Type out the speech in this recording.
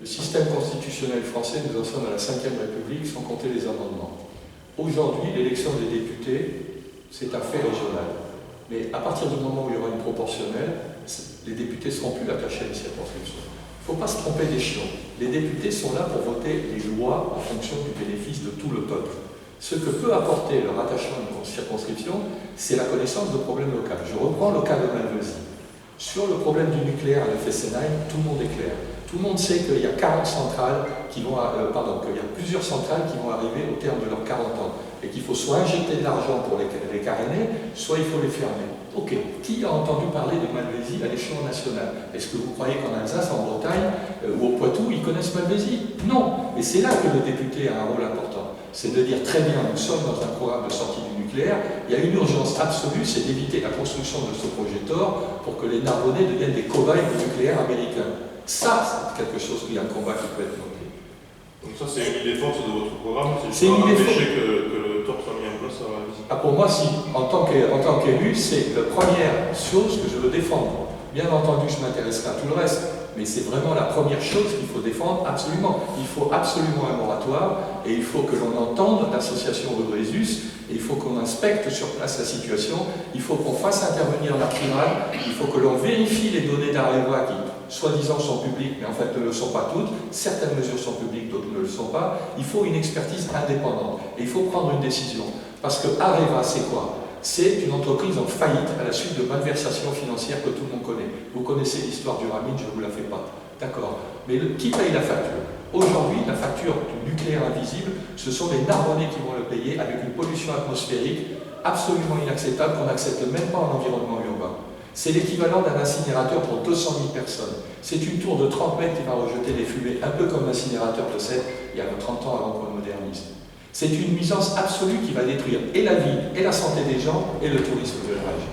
Le système constitutionnel français, nous en sommes à la Ve République, sans compter les amendements. Aujourd'hui, l'élection des députés, c'est un fait régional. Mais à partir du moment où il y aura une proportionnelle, les députés ne seront plus attachés à une circonscription. Il ne faut pas se tromper d'échelon. Les députés sont là pour voter les lois en fonction du bénéfice de tout le peuple. Ce que peut apporter leur attachement à une circonscription, c'est la connaissance de problèmes locaux. Je reprends le cas de Malvesie. Sur le problème du nucléaire à la Fessenheim, tout le monde est clair. Tout le monde sait qu'il y a 40 centrales qu'il y a plusieurs centrales qui vont arriver au terme de leurs 40 ans et qu'il faut soit injecter de l'argent pour les caréner, soit il faut les fermer. Ok, qui a entendu parler de Malvesie à l'échelon national? Est-ce que vous croyez qu'en Alsace, en Bretagne ou au Poitou, ils connaissent Malvesie? Non, mais c'est là que le député a un rôle important. C'est de dire très bien, nous sommes dans un programme de sortie du nucléaire, il y a une urgence absolue, c'est d'éviter la construction de ce projet TOR pour que les Narbonnais deviennent des cobayes du nucléaire américain. Ça, c'est quelque chose qui est un combat qui peut être monté. Donc ça, c'est une idée forte de votre programme, c'est une idée forte. Que le TOR soit mis en place à la visite. Pour moi, si, en tant qu'élu, c'est la première chose que je veux défendre. Bien entendu, je m'intéresserai à tout le reste, mais c'est vraiment la première chose qu'il faut défendre absolument. Il faut absolument un moratoire, et il faut que l'on entende l'association Rudrésus, et il faut qu'on inspecte sur place la situation, il faut qu'on fasse intervenir la CRIRAL, il faut que l'on vérifie les données d'Areva qui, soi-disant, sont publiques, mais en fait ne le sont pas toutes. Certaines mesures sont publiques, d'autres ne le sont pas. Il faut une expertise indépendante, et il faut prendre une décision. Parce que Areva, c'est quoi? C'est une entreprise en faillite à la suite de malversations financières que tout le monde connaît. Vous connaissez l'histoire du Ramine, je ne vous la fais pas. D'accord. Mais qui paye la facture? Aujourd'hui, la facture du nucléaire invisible, ce sont les Narbonnais qui vont le payer avec une pollution atmosphérique absolument inacceptable qu'on n'accepte même pas en environnement urbain. C'est l'équivalent d'un incinérateur pour 200 000 personnes. C'est une tour de 30 mètres qui va rejeter des fumées, un peu comme l'incinérateur de Sète, il y a 30 ans avant qu'on le modernise. C'est une nuisance absolue qui va détruire et la vie, et la santé des gens, et le tourisme de la région.